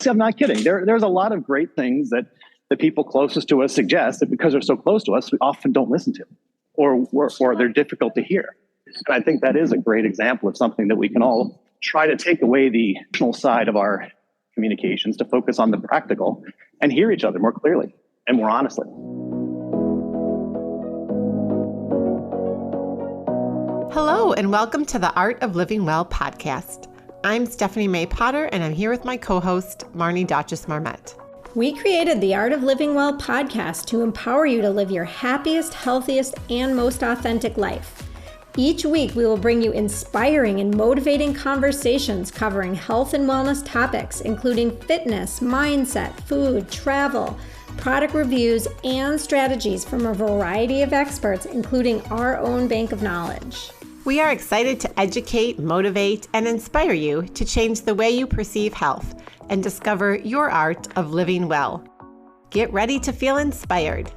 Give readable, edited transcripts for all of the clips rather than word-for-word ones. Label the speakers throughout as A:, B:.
A: See, I'm not kidding. There's a lot of great things that the people closest to us suggest that because they're so close to us, we often don't listen to, or they're difficult to hear. And I think that is a great example of something that we can all try to take away the emotional side of our communications to focus on the practical and hear each other more clearly and more honestly.
B: Hello, and welcome to the Art of Living Well podcast. I'm Stephanie May Potter, and I'm here with my co-host, Marnie Marmette.
C: We created the Art of Living Well podcast to empower you to live your happiest, healthiest, and most authentic life. Each week, we will bring you inspiring and motivating conversations covering health and wellness topics, including fitness, mindset, food, travel, product reviews, and strategies from a variety of experts, including our own bank of knowledge.
B: We are excited to educate, motivate, and inspire you to change the way you perceive health and discover your art of living well. Get ready to feel inspired.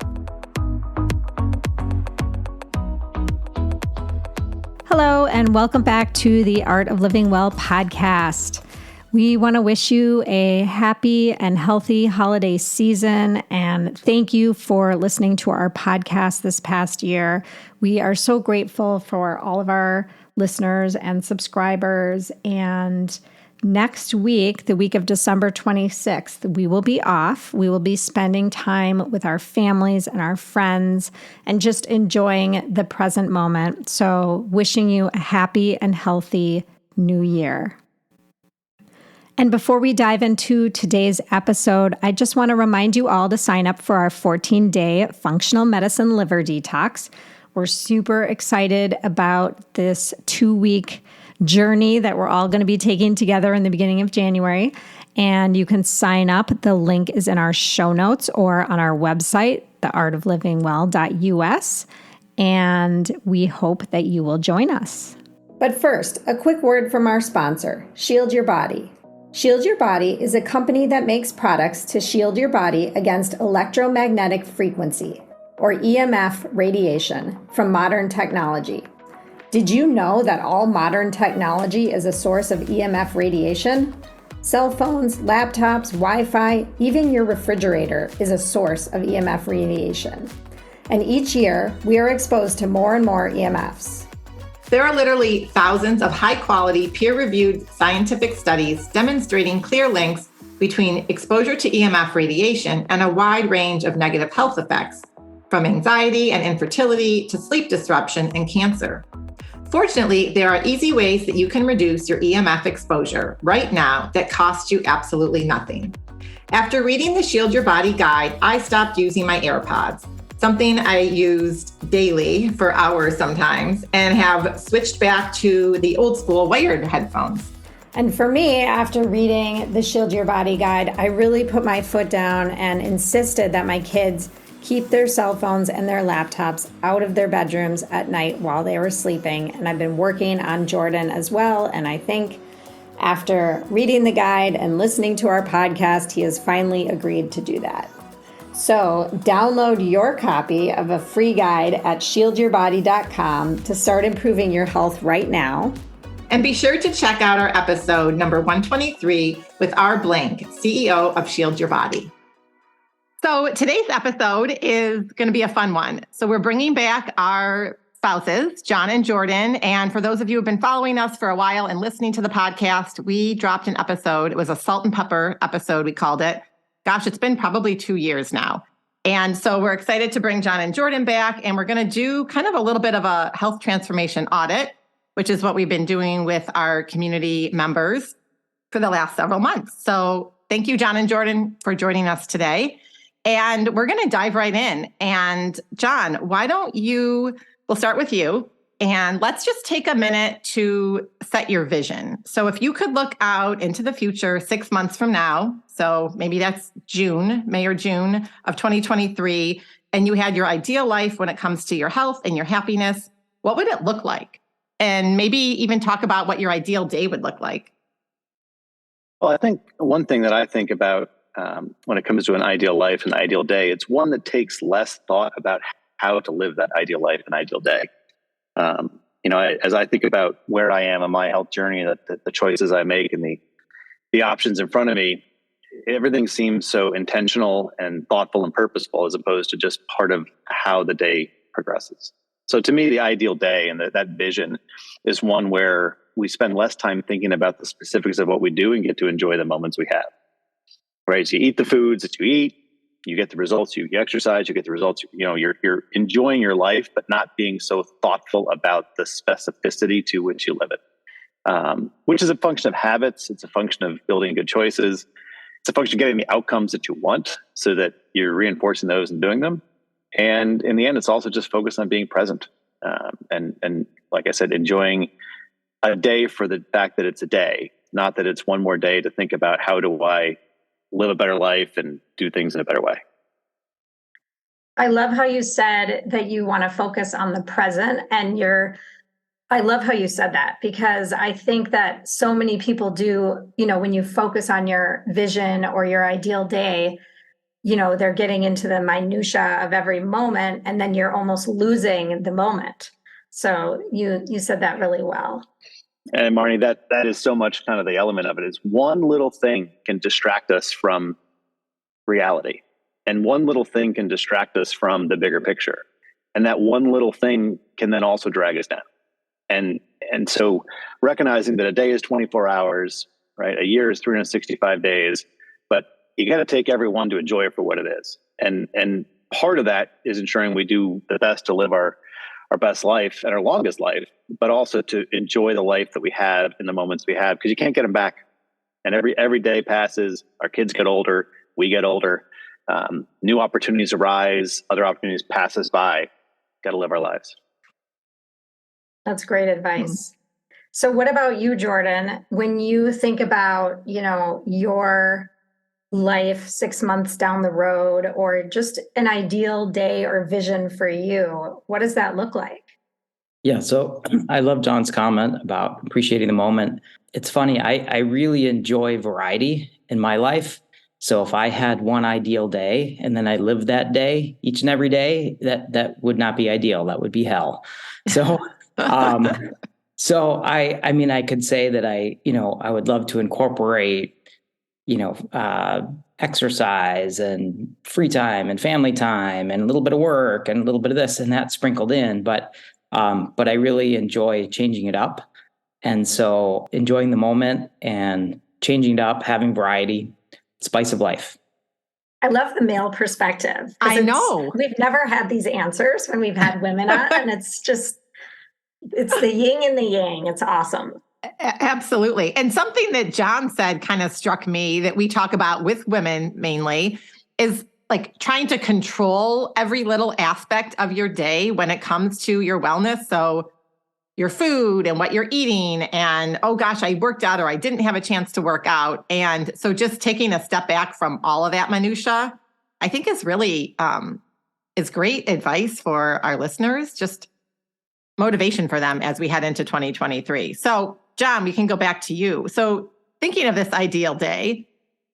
C: Hello, and welcome back to the Art of Living Well podcast. We want to wish you a happy and healthy holiday season, and thank you for listening to our podcast this past year. We are so grateful for all of our listeners and subscribers, and next week, the week of December 26th, we will be off. We will be spending time with our families and our friends and just enjoying the present moment. So wishing you a happy and healthy new year. And before we dive into today's episode, I just want to remind you all to sign up for our 14-day Functional Medicine Liver Detox. We're super excited about this 2-week journey that we're all going to be taking together in the beginning of January. And you can sign up. The link is in our show notes or on our website, theartoflivingwell.us. And we hope that you will join us. But first, a quick word from our sponsor, Shield Your Body. Shield Your Body is a company that makes products to shield your body against electromagnetic frequency, or EMF radiation, from modern technology. Did you know that all modern technology is a source of EMF radiation? Cell phones, laptops, Wi-Fi, even your refrigerator is a source of EMF radiation. And each year, we are exposed to more and more EMFs.
D: There are literally thousands of high-quality, peer-reviewed scientific studies demonstrating clear links between exposure to EMF radiation and a wide range of negative health effects, from anxiety and infertility to sleep disruption and cancer. Fortunately, there are easy ways that you can reduce your EMF exposure right now that cost you absolutely nothing. After reading the Shield Your Body guide, I stopped using my AirPods, something I used daily for hours sometimes, and have switched back to the old school wired headphones.
C: And for me, after reading the Shield Your Body guide, I really put my foot down and insisted that my kids keep their cell phones and their laptops out of their bedrooms at night while they were sleeping. And I've been working on Jordan as well. And I think after reading the guide and listening to our podcast, he has finally agreed to do that. So download your copy of a free guide at shieldyourbody.com to start improving your health right now.
D: And be sure to check out our episode number 123 with our Blank, CEO of Shield Your Body. So today's episode is going to be a fun one. So we're bringing back our spouses, John and Jordan. And for those of you who have been following us for a while and listening to the podcast, we dropped an episode. It was a salt and pepper episode, we called it. Gosh, it's been probably 2 years now. And so we're excited to bring John and Jordan back. And we're going to do kind of a little bit of a health transformation audit, which is what we've been doing with our community members for the last several months. So thank you, John and Jordan, for joining us today. And we're going to dive right in. And John, we'll start with you. And let's just take a minute to set your vision. So if you could look out into the future 6 months from now, so maybe that's May or June of 2023, and you had your ideal life when it comes to your health and your happiness, what would it look like? And maybe even talk about what your ideal day would look like.
A: Well, I think one thing that I think about when it comes to an ideal life and ideal day, it's one that takes less thought about how to live that ideal life and ideal day. As I think about where I am on my health journey, the choices I make and the options in front of me, everything seems so intentional and thoughtful and purposeful as opposed to just part of how the day progresses. So to me, the ideal day and that vision is one where we spend less time thinking about the specifics of what we do and get to enjoy the moments we have. Right? So you eat the foods that you eat, you get the results, you exercise, you get the results, you're enjoying your life, but not being so thoughtful about the specificity to which you live it, which is a function of habits. It's a function of building good choices. It's a function of getting the outcomes that you want so that you're reinforcing those and doing them. And in the end, it's also just focused on being present. And like I said, enjoying a day for the fact that it's a day, not that it's one more day to think about how do I live a better life and do things in a better way.
C: I love how you said that you want to focus on the present, and I love how you said that, because I think that so many people do, when you focus on your vision or your ideal day, they're getting into the minutia of every moment, and then you're almost losing the moment. So you said that really well.
A: And Marnie, that is so much kind of the element of it is one little thing can distract us from reality. And one little thing can distract us from the bigger picture. And that one little thing can then also drag us down. And so recognizing that a day is 24 hours, right? A year is 365 days, but you got to take every one to enjoy it for what it is. And part of that is ensuring we do the best to live our best life and our longest life, but also to enjoy the life that we have in the moments we have, because you can't get them back. And every day passes, our kids get older, we get older, new opportunities arise, other opportunities pass us by. Got to live our lives.
C: That's great advice. So what about you, Jordan? When you think about, your life 6 months down the road, or just an ideal day or vision for you, what does that look like?
E: Yeah, so I love John's comment about appreciating the moment. It's funny, I really enjoy variety in my life. So if I had one ideal day and then I lived that day each and every day, that would not be ideal. That would be hell. So I mean, I could say that I would love to incorporate exercise and free time and family time and a little bit of work and a little bit of this and that sprinkled in. But I really enjoy changing it up. And so enjoying the moment and changing it up, having variety, spice of life.
C: I love the male perspective.
D: I know.
C: We've never had these answers when we've had women on, and it's the yin and the yang. It's awesome.
D: Absolutely. And something that John said kind of struck me that we talk about with women mainly is like trying to control every little aspect of your day when it comes to your wellness. So your food and what you're eating and, oh gosh, I worked out or I didn't have a chance to work out. And so just taking a step back from all of that minutia, I think is really, is great advice for our listeners, just motivation for them as we head into 2023. So John, we can go back to you. So thinking of this ideal day,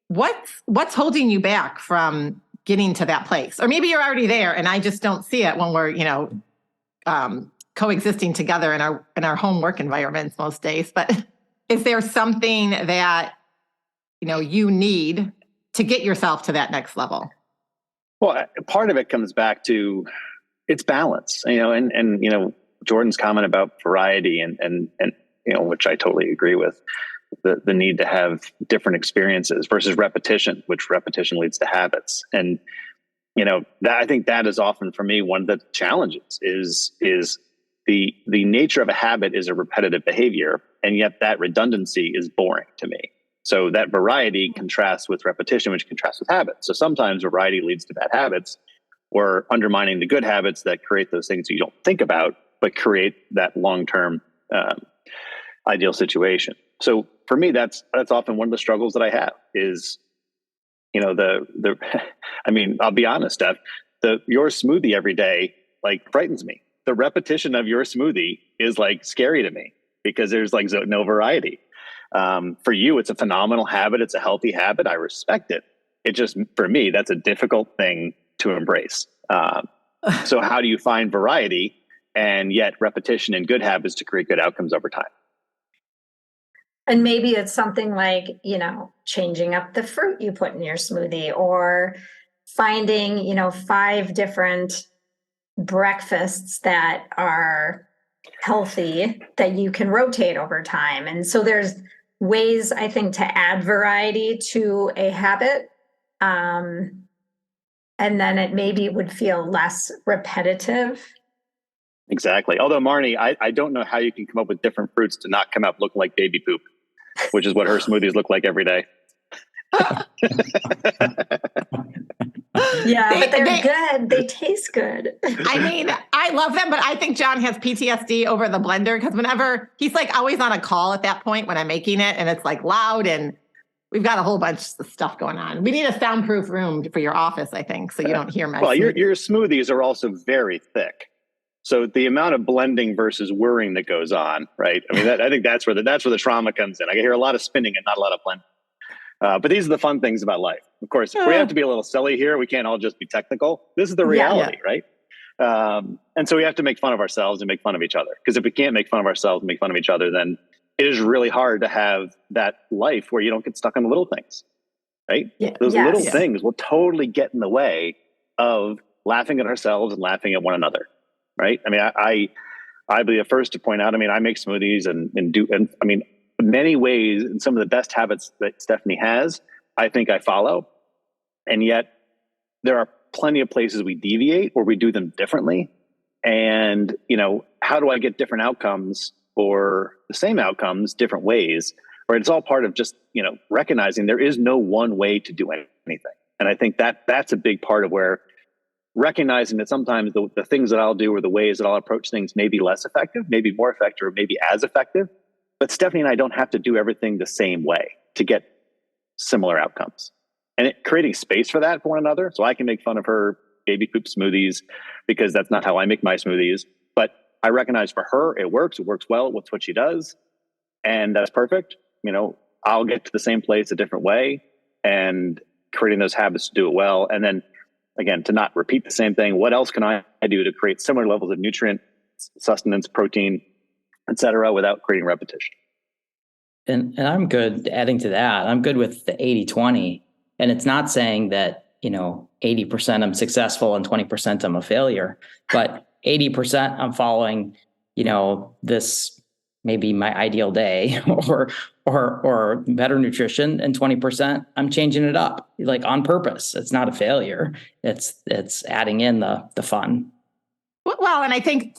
D: what's holding you back from getting to that place? Or maybe you're already there and I just don't see it when we're, coexisting together in our home work environments most days. But is there something that, you need to get yourself to that next level?
A: Well, part of it comes back to it's balance, and Jordan's comment about variety and which I totally agree with, the need to have different experiences versus repetition, which repetition leads to habits. And, I think that is often for me, one of the challenges is the nature of a habit is a repetitive behavior. And yet that redundancy is boring to me. So that variety contrasts with repetition, which contrasts with habits. So sometimes variety leads to bad habits or undermining the good habits that create those things you don't think about, but create that long-term ideal situation. So for me, that's often one of the struggles that I have is, I mean, I'll be honest, Steph, your smoothie every day, frightens me. The repetition of your smoothie is scary to me because there's no variety. For you, it's a phenomenal habit. It's a healthy habit. I respect it. It just, for me, that's a difficult thing to embrace. So how do you find variety and yet repetition and good habits to create good outcomes over time?
C: And maybe it's something like, changing up the fruit you put in your smoothie, or finding, 5 different breakfasts that are healthy that you can rotate over time. And so there's ways, I think, to add variety to a habit. And then it would feel less repetitive.
A: Exactly. Although, Marnie, I don't know how you can come up with different fruits to not come up looking like baby poop, which is what her smoothies look like every day.
C: Yeah, but they're good. They taste good.
D: I mean, I love them, but I think John has PTSD over the blender, because whenever he's like always on a call at that point when I'm making it, and it's like loud, and we've got a whole bunch of stuff going on. We need a soundproof room for your office, I think, so you don't hear my.
A: Well, your smoothies are also very thick, so the amount of blending versus whirring that goes on, right? I mean, I think that's where the trauma comes in. I hear a lot of spinning and not a lot of blending. But these are the fun things about life. Of course, we have to be a little silly here. We can't all just be technical. This is the reality, right? And so we have to make fun of ourselves and make fun of each other. Because if we can't make fun of ourselves and make fun of each other, then it is really hard to have that life where you don't get stuck on the little things, right?
C: Yeah.
A: Those little things will totally get in the way of laughing at ourselves and laughing at one another, right? I mean, I'd be the first to point out, I mean, I make smoothies and I mean, many ways, and some of the best habits that Stephanie has, I think I follow. And yet there are plenty of places we deviate or we do them differently. And, how do I get different outcomes or the same outcomes different ways? Or it's all part of just, recognizing there is no one way to do anything. And I think that's a big part of where recognizing that sometimes the things that I'll do or the ways that I'll approach things may be less effective, maybe more effective, or maybe as effective. But Stephanie and I don't have to do everything the same way to get similar outcomes. And creating space for that for one another. So I can make fun of her baby poop smoothies because that's not how I make my smoothies. But I recognize for her, it works well with what she does. And that's perfect. I'll get to the same place a different way, and creating those habits to do it well. And then again, to not repeat the same thing. What else can I do to create similar levels of nutrient, sustenance, protein, et cetera, without creating repetition?
E: And I'm good adding to that. I'm good with the 80-20. And it's not saying that, 80% I'm successful and 20% I'm a failure, but 80% I'm following, this maybe my ideal day or better nutrition, and 20% I'm changing it up, like on purpose. It's not a failure. It's adding in the fun.
D: Well, and I think,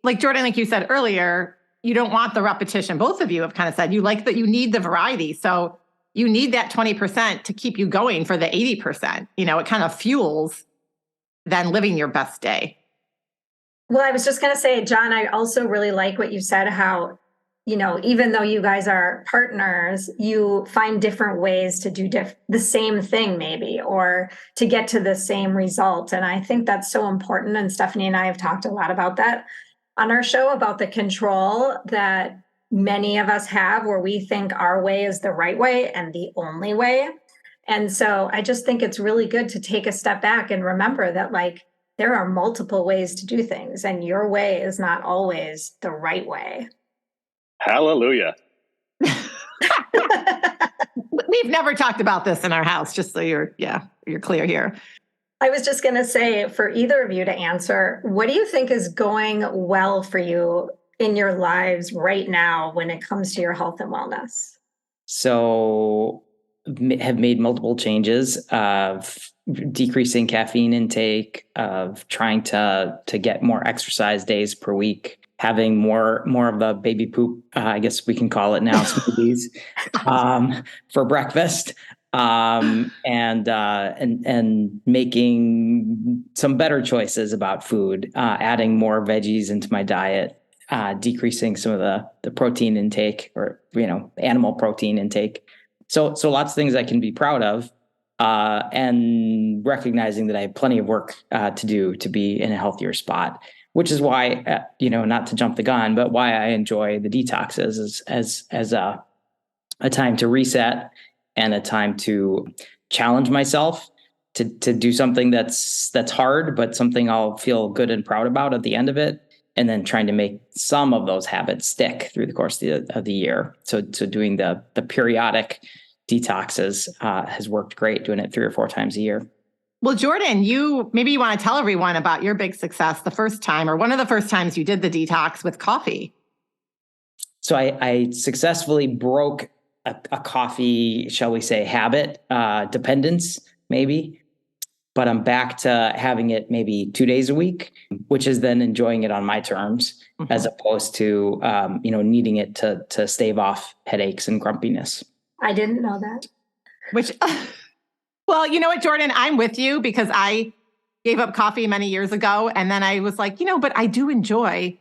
D: like Jordan, like you said earlier, you don't want the repetition. Both of you have kind of said you like that, you need the variety. So you need that 20% to keep you going for the 80%. It kind of fuels then living your best day.
C: Well, I was just going to say, John, I also really like what you said, how, even though you guys are partners, you find different ways to do the same thing maybe, or to get to the same result. And I think that's so important. And Stephanie and I have talked a lot about that on our show, about the control that many of us have, where we think our way is the right way and the only way. And so I just think it's really good to take a step back and remember that, there are multiple ways to do things, and your way is not always the right way.
A: Hallelujah.
D: We've never talked about this in our house, just so you're clear here.
C: I was just going to say, for either of you to answer, what do you think is going well for you in your lives right now when it comes to your health and wellness?
E: So have made multiple changes of decreasing caffeine intake, of trying to get more exercise days per week, having more of the baby poop, I guess we can call it now, smoothies for breakfast, and making some better choices about food, adding more veggies into my diet, decreasing some of the protein intake, or animal protein intake. So lots of things I can be proud of, and recognizing that I have plenty of work to do to be in a healthier spot, which is why, not to jump the gun, but why I enjoy the detoxes as a time to reset and a time to challenge myself to do something that's hard, but something I'll feel good and proud about at the end of it. and then trying to make some of those habits stick through the course of the year. So doing the periodic detoxes has worked great, doing it 3 or 4 times a year.
D: Well, Jordan, maybe you want to tell everyone about your big success the first time, or one of the first times you did the detox with coffee.
E: So I successfully broke a coffee, shall we say, habit, dependence, maybe. But I'm back to having it maybe 2 days a week, which is then enjoying it on my terms, as opposed to, needing it to stave off headaches and grumpiness.
C: I didn't know that.
D: Well, you know what, Jordan, I'm with you because I gave up coffee many years ago. And then I was like, but I do enjoy.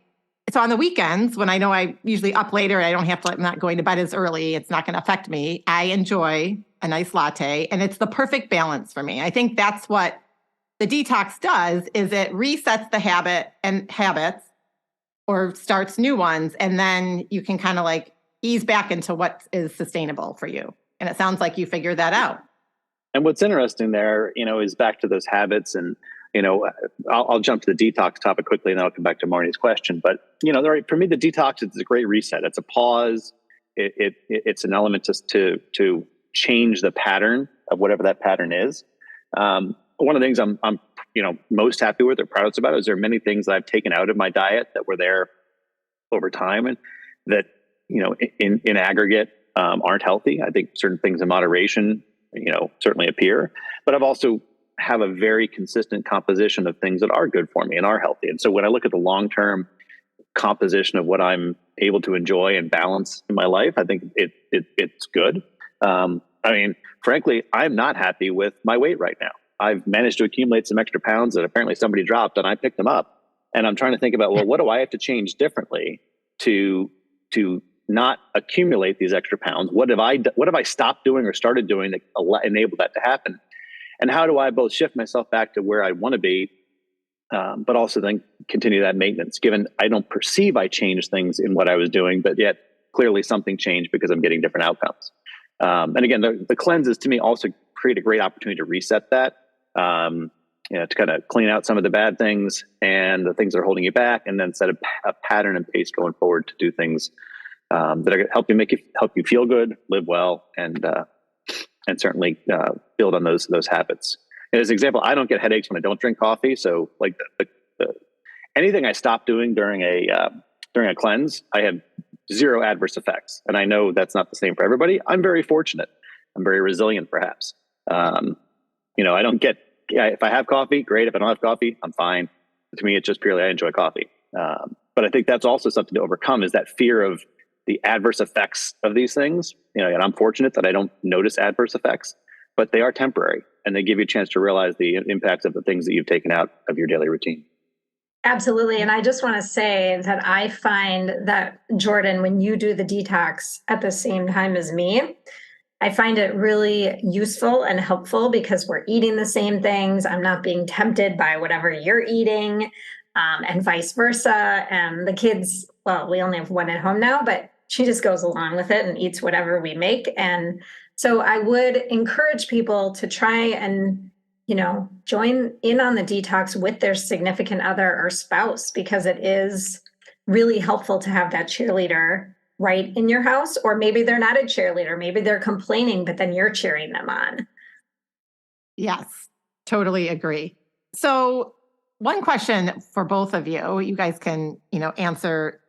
D: So on the weekends, when I know I usually up later, I'm not going to bed as early, it's not going to affect me. I enjoy a nice latte, and it's the perfect balance for me. I think that's what the detox does, is it resets the habits or starts new ones. And then you can kind of like ease back into what is sustainable for you. And it sounds like you figured that out.
A: And what's interesting there, is back to those habits. And, I'll jump to the detox topic quickly and then I'll come back to Marnie's question. But, for me, the detox is a great reset. It's a pause. It's an element to change the pattern of whatever that pattern is. One of the things I'm most happy with or proudest about is there are many things that I've taken out of my diet that were there over time and that, in aggregate, aren't healthy. I think certain things in moderation, certainly appear, but I've also have a very consistent composition of things that are good for me and are healthy. And so when I look at the long-term composition of what I'm able to enjoy and balance in my life, I think it's good. Frankly, I'm not happy with my weight right now. I've managed to accumulate some extra pounds that apparently somebody dropped and I picked them up. And I'm trying to think about, well, what do I have to change differently to not accumulate these extra pounds? What have I stopped doing or started doing that enabled that to happen? And how do I both shift myself back to where I want to be, but also then continue that maintenance, given I don't perceive I changed things in what I was doing, but yet clearly something changed because I'm getting different outcomes. And again, the cleanses to me also create a great opportunity to reset that, to kind of clean out some of the bad things and the things that are holding you back, and then set a pattern and pace going forward to do things that are going to help you feel good, live well, and certainly build on those habits. And as an example, I don't get headaches when I don't drink coffee. So like anything I stop doing during a cleanse, I have zero adverse effects. And I know that's not the same for everybody. I'm very fortunate. I'm very resilient, perhaps. I don't get, if I have coffee, great. If I don't have coffee, I'm fine. To me, it's just purely I enjoy coffee. But I think that's also something to overcome, is that fear of the adverse effects of these things. And I'm fortunate that I don't notice adverse effects, but they are temporary and they give you a chance to realize the impacts of the things that you've taken out of your daily routine.
C: Absolutely. And I just want to say that I find that, Jordan, when you do the detox at the same time as me, I find it really useful and helpful because we're eating the same things. I'm not being tempted by whatever you're eating, and vice versa. And the kids, well, we only have one at home now, but she just goes along with it and eats whatever we make. And so I would encourage people to try and, join in on the detox with their significant other or spouse, because it is really helpful to have that cheerleader right in your house. Or maybe they're not a cheerleader. Maybe they're complaining, but then you're cheering them on.
D: Yes, totally agree. So one question for both of you, you guys can, answer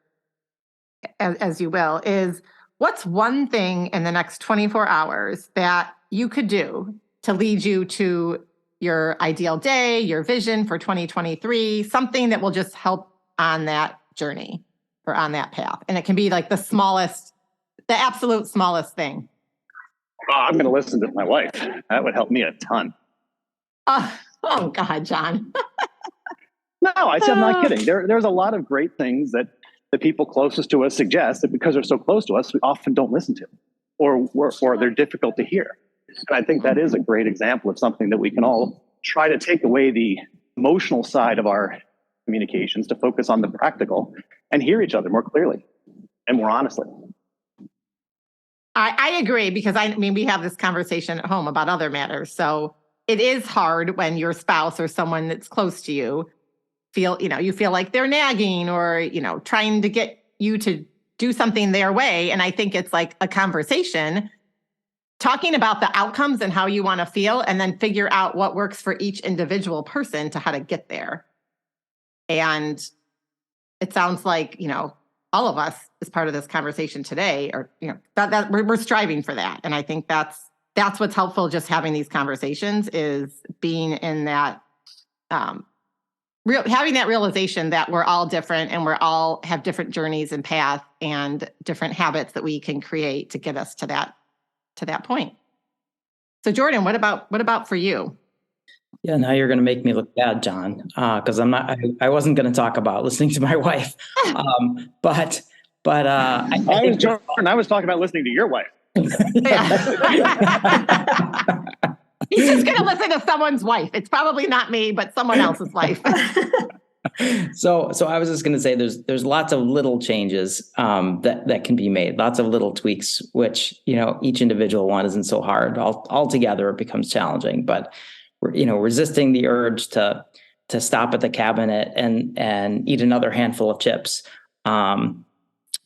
D: as you will, is what's one thing in the next 24 hours that you could do to lead you to your ideal day, your vision for 2023, something that will just help on that journey or on that path? And it can be like the absolute smallest thing.
A: I'm going to listen to my wife. That would help me a ton.
D: Oh God, John.
A: No, I'm not kidding. There's a lot of great things that the people closest to us suggest that because they're so close to us, we often don't listen to, or they're difficult to hear. And I think that is a great example of something that we can all try to take away the emotional side of our communications to focus on the practical and hear each other more clearly and more honestly.
D: I agree, because we have this conversation at home about other matters. So it is hard when your spouse or someone that's close to you feel, you feel like they're nagging or, trying to get you to do something their way. And I think it's like a conversation, talking about the outcomes and how you want to feel, and then figure out what works for each individual person to how to get there. And it sounds like, all of us as part of this conversation today, or, that we're striving for that. And I think that's what's helpful, just having these conversations, is being in that, having that realization that we're all different and we're all have different journeys and paths and different habits that we can create to get us to that point. So Jordan, what about for you?
E: Yeah, now you're going to make me look bad, John, because I wasn't going to talk about listening to my wife. But
A: I was talking about listening to your wife.
D: He's just going to listen to someone's wife. It's probably not me, but someone else's wife.
E: So I was just going to say there's lots of little changes that can be made, lots of little tweaks, which, each individual one isn't so hard. Altogether, it becomes challenging, but resisting the urge to stop at the cabinet and eat another handful of chips.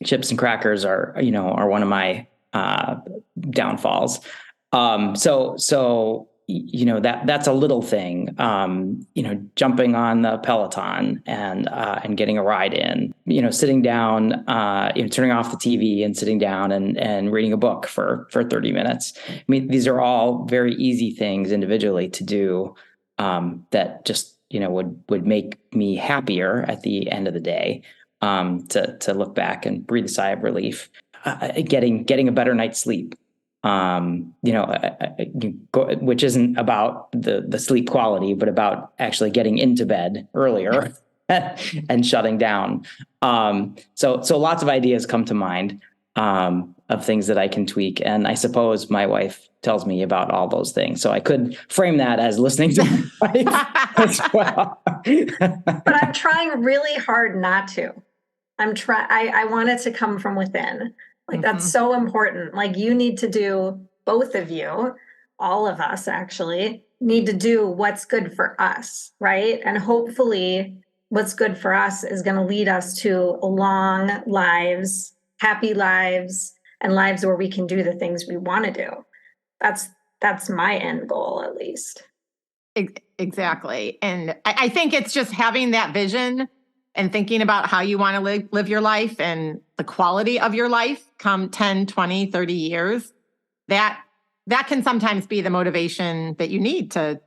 E: Chips and crackers are one of my downfalls. So that's a little thing. Jumping on the Peloton and getting a ride in. Sitting down, turning off the TV and sitting down and reading a book for 30 minutes. I mean, these are all very easy things individually to do that just would make me happier at the end of the day. To look back and breathe a sigh of relief, getting a better night's sleep, which isn't about the sleep quality, but about actually getting into bed earlier and shutting down. So lots of ideas come to mind of things that I can tweak. And I suppose my wife tells me about all those things. So I could frame that as listening to my wife as well.
C: But I'm trying really hard not to. I want it to come from within. Like, that's so important. Like, you need to do, both of you, all of us actually, need to do what's good for us, right? And hopefully what's good for us is going to lead us to long lives, happy lives, and lives where we can do the things we want to do. That's my end goal, at least.
D: Exactly. And I think it's just having that vision and thinking about how you want to live your life and the quality of your life come 10, 20, 30 years. That can sometimes be the motivation that you need to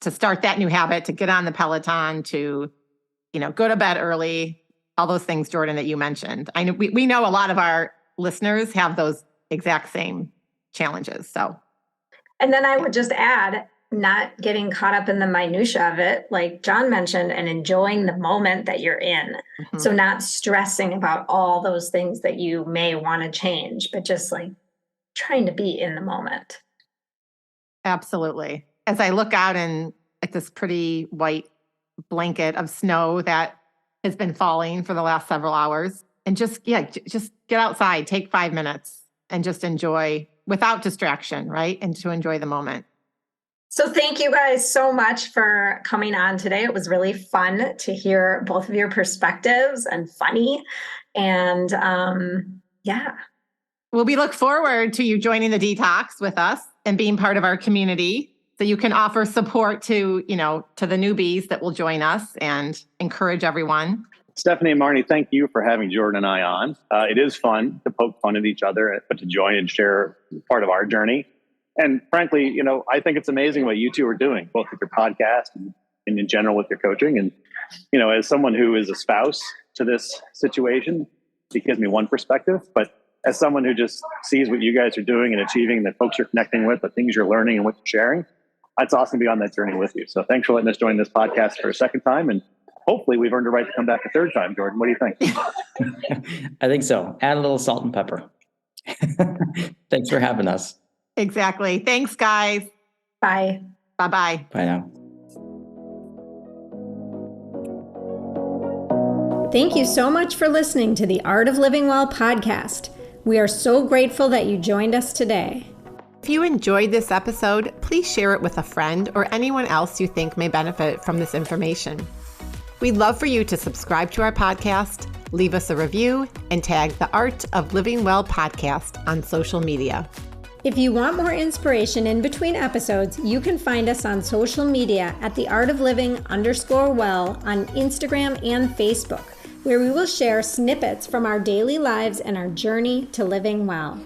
D: start that new habit, to get on the Peloton, to, go to bed early, all those things, Jordan, that you mentioned. I know we know a lot of our listeners have those exact same challenges. So,
C: and then I would just add, not getting caught up in the minutia of it, like John mentioned, and enjoying the moment that you're in. Mm-hmm. So not stressing about all those things that you may want to change, but just like trying to be in the moment.
D: Absolutely. As I look out in like this pretty white blanket of snow that has been falling for the last several hours, and just get outside, take 5 minutes and just enjoy without distraction, right? And to enjoy the moment.
C: So thank you guys so much for coming on today. It was really fun to hear both of your perspectives and funny. And
D: Well, we look forward to you joining the detox with us and being part of our community, so you can offer support to the newbies that will join us and encourage everyone.
A: Stephanie and Marnie, thank you for having Jordan and I on. It is fun to poke fun at each other, but to join and share part of our journey. And frankly, I think it's amazing what you two are doing, both with your podcast and in general with your coaching. And, as someone who is a spouse to this situation, it gives me one perspective. But as someone who just sees what you guys are doing and achieving, that folks you're connecting with, the things you're learning and what you're sharing, it's awesome to be on that journey with you. So thanks for letting us join this podcast for a second time. And hopefully we've earned a right to come back a third time, Jordan. What do you think?
E: I think so. Add a little salt and pepper. Thanks for having us.
D: Exactly. Thanks, guys.
C: Bye.
D: Bye-bye.
E: Bye now.
C: Thank you so much for listening to the Art of Living Well podcast. We are so grateful that you joined us today.
B: If you enjoyed this episode, please share it with a friend or anyone else you think may benefit from this information. We'd love for you to subscribe to our podcast, leave us a review, and tag the Art of Living Well podcast on social media.
C: If you want more inspiration in between episodes, you can find us on social media at theartofliving_well on Instagram and Facebook, where we will share snippets from our daily lives and our journey to living well.